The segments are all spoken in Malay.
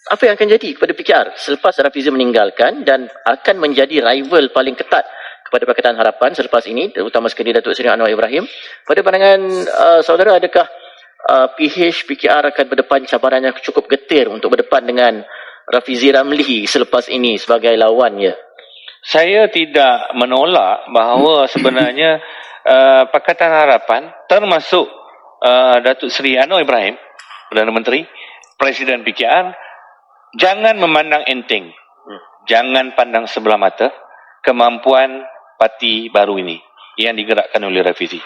apa yang akan jadi kepada PKR selepas Rafizi meninggalkan dan akan menjadi rival paling ketat kepada Pakatan Harapan selepas ini, terutama sekali Datuk Seri Anwar Ibrahim. Pada pandangan saudara, adakah PKR akan berdepan cabaran yang cukup getir untuk berdepan dengan Rafizi Ramli selepas ini sebagai lawannya? Saya tidak menolak bahawa sebenarnya Pakatan Harapan termasuk Datuk Seri Anwar Ibrahim, Perdana Menteri, Presiden PKR, jangan memandang enteng, jangan pandang sebelah mata kemampuan parti baru ini yang digerakkan oleh Rafizi.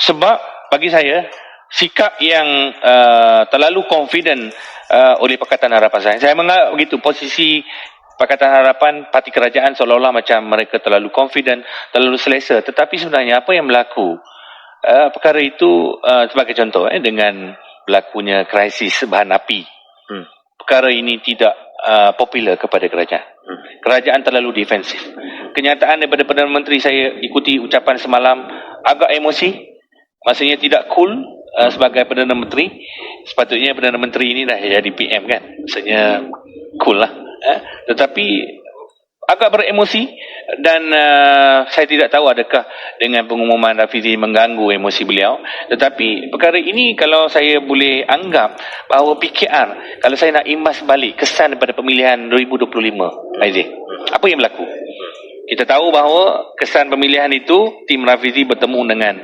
Sebab bagi saya, sikap yang terlalu confident oleh Pakatan Harapan, saya menganggap begitu, posisi Pakatan Harapan, parti kerajaan seolah-olah macam mereka terlalu confident, terlalu selesa. Tetapi sebenarnya apa yang berlaku, perkara itu sebagai contoh, dengan berlakunya krisis bahan api, perkara ini tidak popular kepada kerajaan. Kerajaan terlalu defensif. Kenyataan daripada Perdana Menteri, saya ikuti ucapan semalam, agak emosi, maksudnya tidak cool sebagai Perdana Menteri. Sepatutnya Perdana Menteri ini dah jadi PM kan, maksudnya cool lah. Tetapi agak beremosi dan saya tidak tahu adakah dengan pengumuman Rafizi mengganggu emosi beliau. Tetapi perkara ini kalau saya boleh anggap bahawa PKR, kalau saya nak imbas balik kesan daripada pemilihan 2025, Aizee, apa yang berlaku? Kita tahu bahawa kesan pemilihan itu tim Rafizi bertemu dengan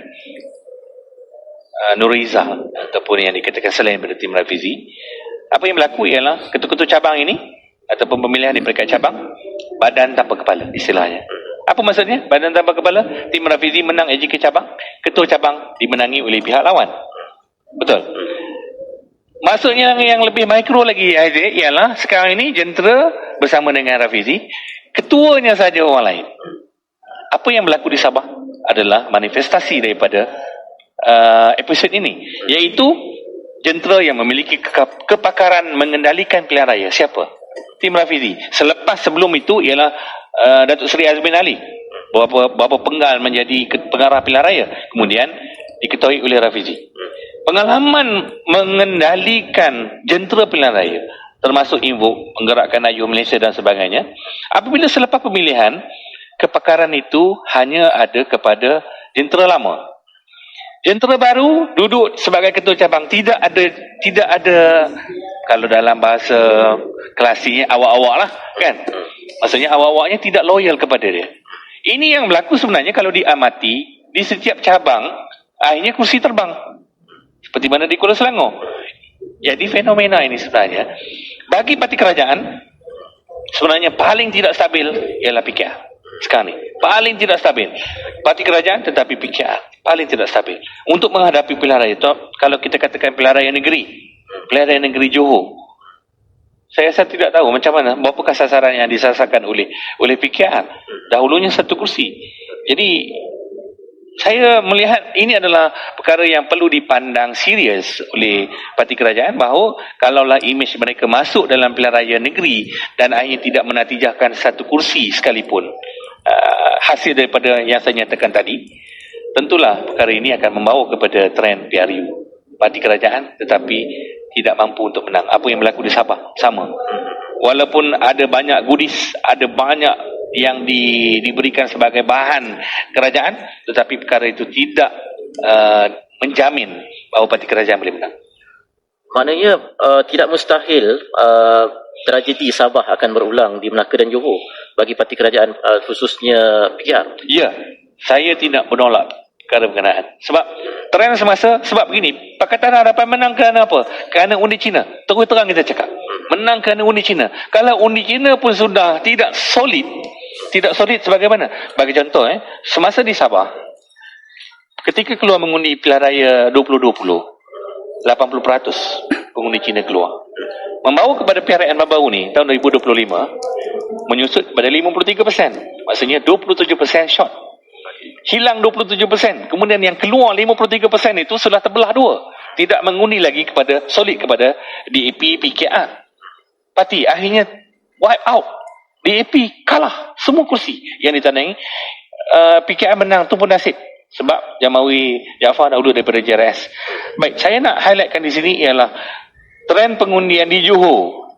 Nuriza ataupun yang dikatakan selain daripada tim Rafizi. Apa yang berlaku ialah ketua-ketua cabang ini ataupun pemilihan di peringkat cabang, badan tanpa kepala istilahnya. Apa maksudnya? Badan tanpa kepala, tim Rafizi menang AJK cabang, ketua cabang dimenangi oleh pihak lawan. Betul? Maksudnya yang lebih mikro lagi ialah sekarang ini jentera bersama dengan Rafizi, ketuanya saja orang lain. Apa yang berlaku di Sabah adalah manifestasi daripada episod ini, iaitu jentera yang memiliki kepakaran mengendalikan pilihan raya. Siapa? Tim Rafizi. Sebelum itu ialah Datuk Seri Azmin Ali, beberapa penggal menjadi pengarah pilihan raya, kemudian diketuai oleh Rafizi. Pengalaman mengendalikan jentera pilihan raya, termasuk Invok, menggerakkan Ayuh Malaysia dan sebagainya, apabila selepas pemilihan, kepakaran itu hanya ada kepada jentera lama. Jentera baru duduk sebagai ketua cabang, tidak ada kalau dalam bahasa klasinya awak-awak lah kan. Maksudnya awak-awaknya tidak loyal kepada dia. Ini yang berlaku sebenarnya kalau diamati di setiap cabang, akhirnya kursi terbang. Seperti mana di Kuala Selangor. Jadi fenomena ini sebenarnya bagi parti kerajaan sebenarnya paling tidak stabil ialah PKR. Sekarang ni paling tidak stabil parti kerajaan, tetapi PKR paling tidak stabil untuk menghadapi pilihan raya. Kalau kita katakan pilihan raya negeri Johor, saya tidak tahu macam mana, berapakah sasaran yang disasarkan oleh PKR. Dahulunya satu kursi. Jadi saya melihat ini adalah perkara yang perlu dipandang serius oleh parti kerajaan, bahawa kalaulah imej mereka masuk dalam pilihan raya negeri dan akhirnya tidak menatijahkan satu kursi sekalipun, hasil daripada yang saya nyatakan tadi, tentulah perkara ini akan membawa kepada trend PRU, parti kerajaan tetapi tidak mampu untuk menang. Apa yang berlaku di Sabah sama. Walaupun ada banyak goodies, ada banyak yang diberikan sebagai bahan kerajaan, tetapi perkara itu tidak menjamin bahawa parti kerajaan boleh menang. Maknanya tidak mustahil tragedi Sabah akan berulang di Melaka dan Johor bagi parti kerajaan, khususnya PKR. Ya, saya tidak menolak perkara berkenaan. Sebab trend semasa, sebab begini, Pakatan Harapan menang kerana apa? Kerana undi Cina. Terus terang kita cakap, menang kerana undi Cina. Kalau undi Cina pun sudah tidak solid sebagaimana? Bagi contoh, semasa di Sabah, ketika keluar mengundi pilihan raya 2020, 80% pengundi Cina keluar. Membawa kepada PRN baru ni tahun 2025 menyusut pada 53%. Maksudnya 27% short. Hilang 27%. Kemudian yang keluar 53% itu sudah terbelah dua. Tidak mengundi lagi solid kepada DAP PKR. Parti akhirnya wipe out. DAP kalah semua kursi yang ditandai. PKR menang tu pun nasib. Sebab Jamawi Jaafar dahulu daripada JRS. Baik, saya nak highlightkan di sini ialah trend pengundian di Johor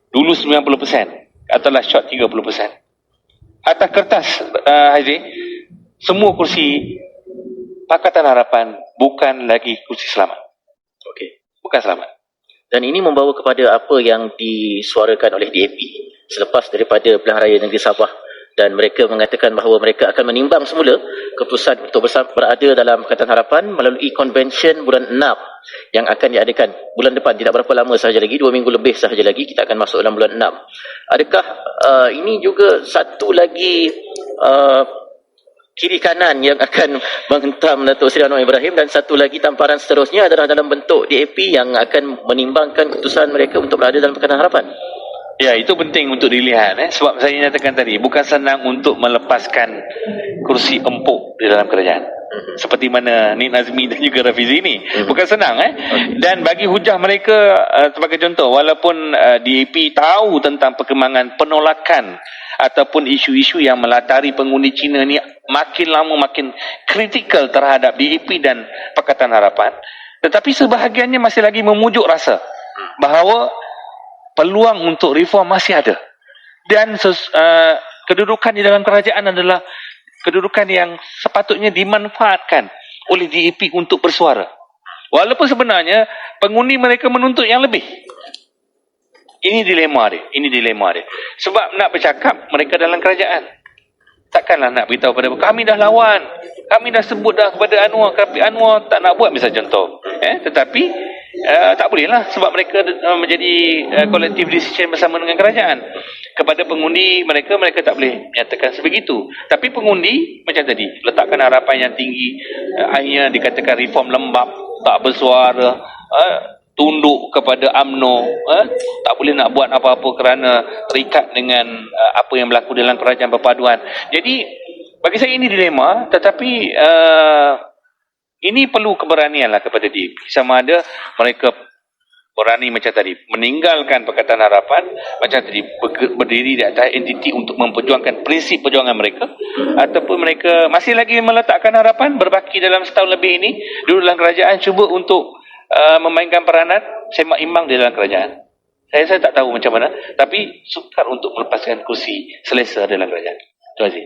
Dulu 90%, katalah short 30%. Atas kertas, Haziq, semua kursi Pakatan Harapan bukan lagi kursi selamat. Okey. Bukan selamat. Dan ini membawa kepada apa yang disuarakan oleh DAP selepas daripada Pilihan Raya Negeri Sabah, dan mereka mengatakan bahawa mereka akan menimbang semula keputusan untuk berada dalam Pakatan Harapan melalui konvensyen bulan 6 yang akan diadakan bulan depan. Tidak berapa lama sahaja lagi, 2 minggu lebih sahaja lagi kita akan masuk dalam bulan 6. Adakah ini juga satu lagi kiri kanan yang akan menghentam Datuk Seri Anwar Ibrahim, dan satu lagi tamparan seterusnya adalah dalam bentuk DAP yang akan menimbangkan keputusan mereka untuk berada dalam Pakatan Harapan? Ya, itu penting untuk dilihat. Sebab saya nyatakan tadi, bukan senang untuk melepaskan kursi empuk di dalam kerajaan. Seperti mana Nik Nazmi dan juga Rafizi ini. Bukan senang. Dan bagi hujah mereka, sebagai contoh, walaupun DAP tahu tentang perkembangan penolakan ataupun isu-isu yang melatari pengundi Cina ni makin lama makin kritikal terhadap DAP dan Pakatan Harapan, tetapi sebahagiannya masih lagi memujuk rasa bahawa peluang untuk reform masih ada, dan kedudukan di dalam kerajaan adalah kedudukan yang sepatutnya dimanfaatkan oleh DAP untuk bersuara, walaupun sebenarnya pengundi mereka menuntut yang lebih. Ini dilema dia. Sebab nak bercakap mereka dalam kerajaan, takkanlah nak beritahu pada kami dah lawan, kami dah sebut dah kepada Anwar, tapi Anwar tak nak buat, misal contoh. Tetapi tak bolehlah, sebab mereka menjadi collective decision bersama dengan kerajaan. Kepada pengundi mereka tak boleh menyatakan sebegitu. Tapi pengundi macam tadi, letakkan harapan yang tinggi, akhirnya dikatakan reform lembab, tak bersuara, tunduk kepada UMNO, tak boleh nak buat apa-apa kerana terikat dengan apa yang berlaku dalam kerajaan perpaduan. Jadi bagi saya ini dilema, tetapi ini perlu keberanian lah kepada DAP. Sama ada mereka berani macam tadi meninggalkan Pakatan Harapan, macam tadi berdiri di atas entiti untuk memperjuangkan prinsip perjuangan mereka, ataupun mereka masih lagi meletakkan harapan berbaki dalam setahun lebih ini dulu dalam kerajaan, cuba untuk memainkan peranan semak imbang di dalam kerajaan. Saya tak tahu macam mana, tapi sukar untuk melepaskan kursi selesa dalam kerajaan. Terima kasih.